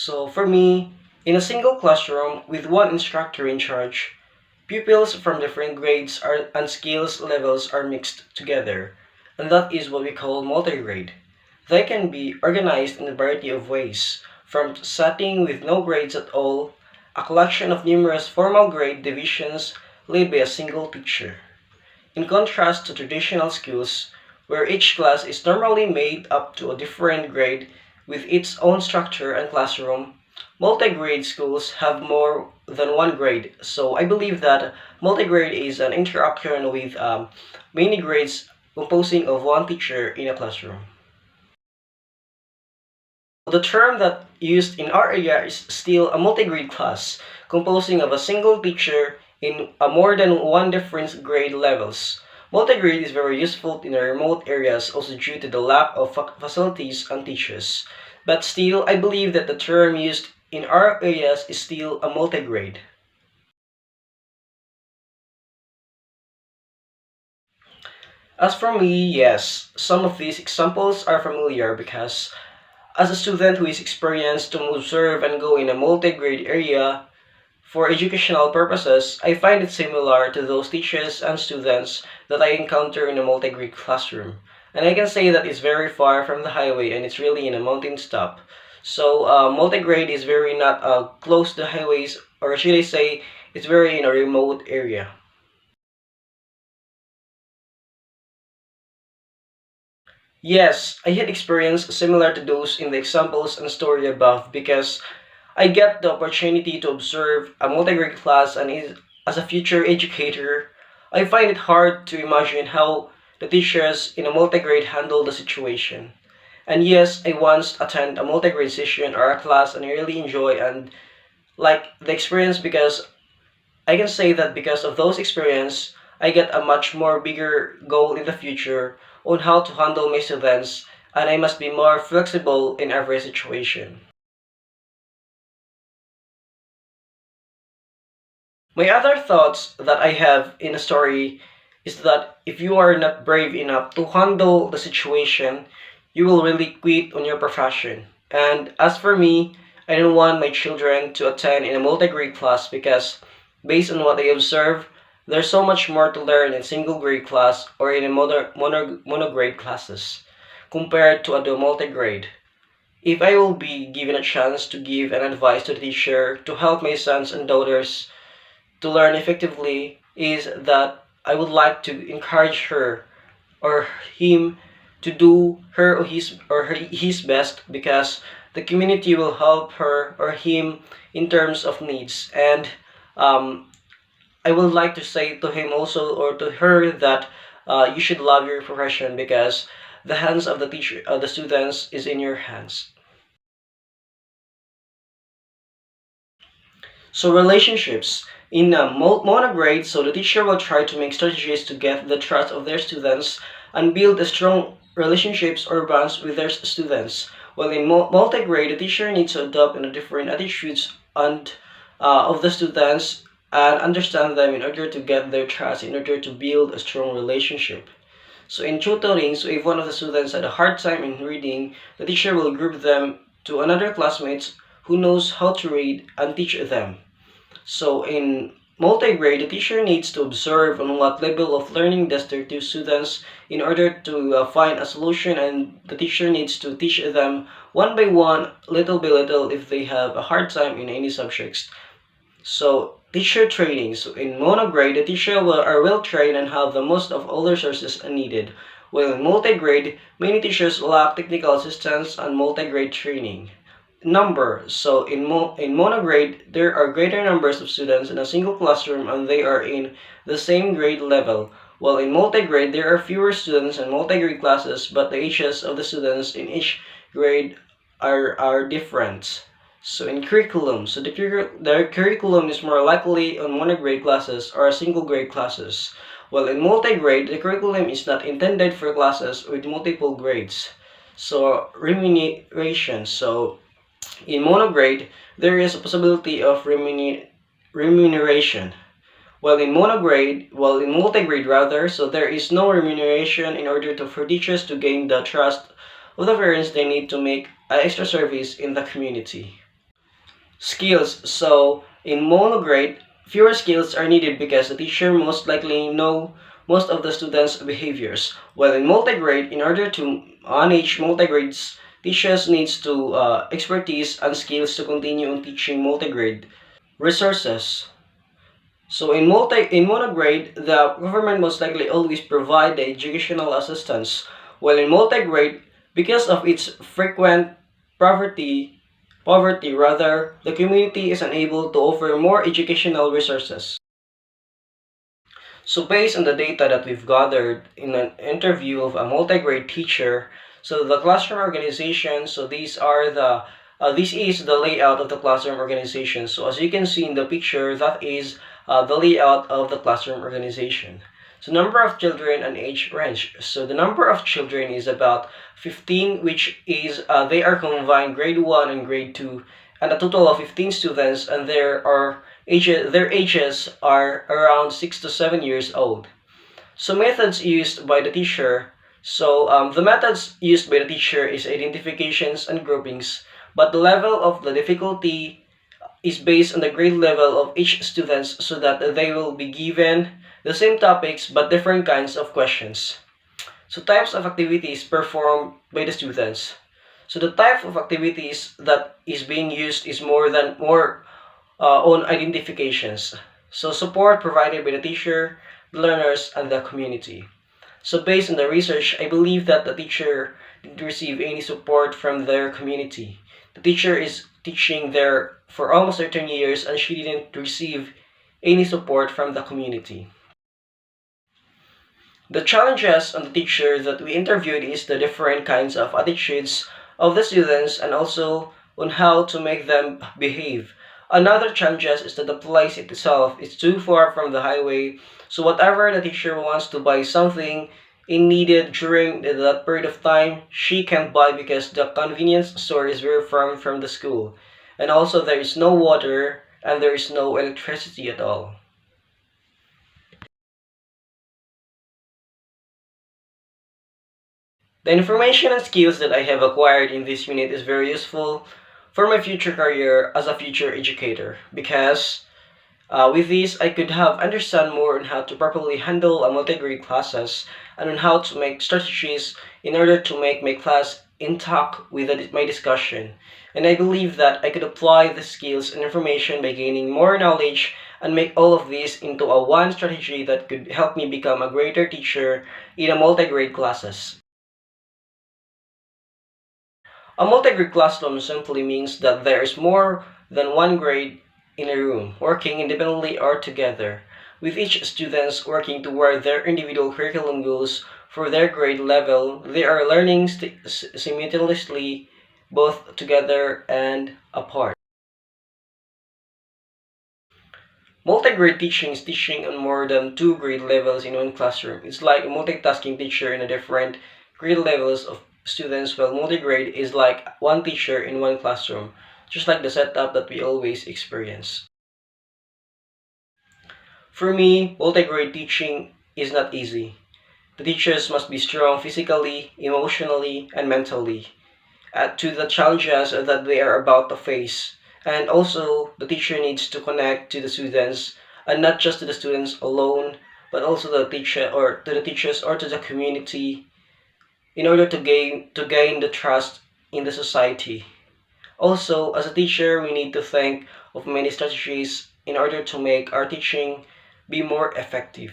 So for me, in a single classroom with one instructor in charge, pupils from different grades and skills levels are mixed together, and that is what we call multigrade. They can be organized in a variety of ways, from setting with no grades at all, a collection of numerous formal grade divisions led by a single teacher. In contrast to traditional schools, where each class is normally made up to a different grade with its own structure and classroom, multi-grade schools have more than one grade. So I believe that multi-grade is an interaction with many grades composing of one teacher in a classroom. The term that used in our area is still a multi-grade class, composing of a single teacher in a more than one different grade levels. Multi-grade is very useful in the remote areas also due to the lack of facilities and teachers. But still, I believe that the term used in our areas is still a multi-grade. As for me, yes, some of these examples are familiar because as a student who is experienced to observe and go in a multi-grade area for educational purposes, I find it similar to those teachers and students that I encounter in a multi-grade classroom. And I can say that it's very far from the highway and it's really in a mountain top. So multi-grade is very not close to highways, or should I say, it's very in a remote area. Yes, I had experience similar to those in the examples and story above because I get the opportunity to observe a multi-grade class and as a future educator, I find it hard to imagine how the teachers in a multi-grade handle the situation. And yes, I once attend a multi-grade session or a class and I really enjoy and like the experience because I can say that because of those experience, I get a much more bigger goal in the future on how to handle my students and I must be more flexible in every situation. My other thoughts that I have in a story is that if you are not brave enough to handle the situation, you will really quit on your profession. And as for me, I don't want my children to attend in a multi-grade class because based on what I observe, there's so much more to learn in single grade class or in a monograde classes compared to a multi-grade. If I will be given a chance to give an advice to the teacher to help my sons and daughters to learn effectively is that I would like to encourage her or him to do her or his best because the community will help her or him in terms of needs and I would like to say to him also or to her that you should love your profession because the hands of the teacher the students is in your hands. So relationships in a monograde, so the teacher will try to make strategies to get the trust of their students and build a strong relationships or bonds with their students. While in multigrade, the teacher needs to adopt different attitudes and of the students and understand them in order to get their trust, in order to build a strong relationship. So in tutoring, so if one of the students had a hard time in reading, the teacher will group them to another classmates who knows how to read and teach them. So in multi-grade, the teacher needs to observe on what level of learning does their two students in order to find a solution and the teacher needs to teach them one by one, little by little if they have a hard time in any subjects. So teacher training. So in monograde, the teacher are well trained and have the most of all resources needed. While in multi-grade, many teachers lack technical assistance and multi-grade training. Number. So in monograde, there are greater numbers of students in a single classroom and they are in the same grade level. While in multi-grade, there are fewer students in multi-grade classes, but the ages of the students in each grade are different. So in curriculum, so the curriculum is more likely on monograde classes or single grade classes. While in multi-grade, the curriculum is not intended for classes with multiple grades. So remuneration. So in monograde, there is a possibility of remuneration. While in multigrade rather, so there is no remuneration in order for teachers to gain the trust of the parents they need to make extra service in the community. Skills. So in monograde, fewer skills are needed because the teacher most likely know most of the students' behaviors. While in multigrade, in order to manage multigrades, teachers needs to expertise and skills to continue on teaching multigrade. Resources. So in monograde, the government most likely always provide the educational assistance, while in multigrade, because of its frequent poverty, poverty rather, the community is unable to offer more educational resources. So based on the data that we've gathered in an interview of a multigrade teacher, so the classroom organization, so this is the layout of the classroom organization. So as you can see in the picture, that is the layout of the classroom organization. So number of children and age range. So the number of children is about 15, which is they are combined grade 1 and grade 2, and a total of 15 students, and their ages are around 6 to 7 years old. So methods used by the teacher. So the methods used by the teacher is identifications and groupings, but the level of the difficulty is based on the grade level of each student so that they will be given the same topics but different kinds of questions. So types of activities performed by the students. So the type of activities that is being used is more on identifications. So support provided by the teacher, the learners, and the community. So based on the research, I believe that the teacher didn't receive any support from their community. The teacher is teaching there for almost 13 years and she didn't receive any support from the community. The challenges on the teacher that we interviewed is the different kinds of attitudes of the students and also on how to make them behave. Another challenge is that the place itself is too far from the highway, so whatever the teacher wants to buy something in needed during that period of time, she can't buy because the convenience store is very far from the school. And also there is no water and there is no electricity at all. The information and skills that I have acquired in this unit is very useful for my future career as a future educator because with this I could have understand more on how to properly handle a multi-grade classes and on how to make strategies in order to make my class intact with my discussion. And I believe that I could apply the skills and information by gaining more knowledge and make all of this into a one strategy that could help me become a greater teacher in a multi-grade classes. A multi-grade classroom simply means that there is more than one grade in a room, working independently or together, with each students working toward their individual curriculum goals for their grade level. They are learning simultaneously, both together and apart. Multi-grade teaching is teaching on more than two grade levels in one classroom. It's like a multitasking teacher in a different grade levels of students, while multi-grade is like one teacher in one classroom, just like the setup that we always experience. For me, multi-grade teaching is not easy. The teachers must be strong physically, emotionally, and mentally to the challenges that they are about to face. And also, the teacher needs to connect to the students, and not just to the students alone, but also the teacher or to the teachers or to the community in order to gain the trust in the society. Also, as a teacher, we need to think of many strategies in order to make our teaching be more effective.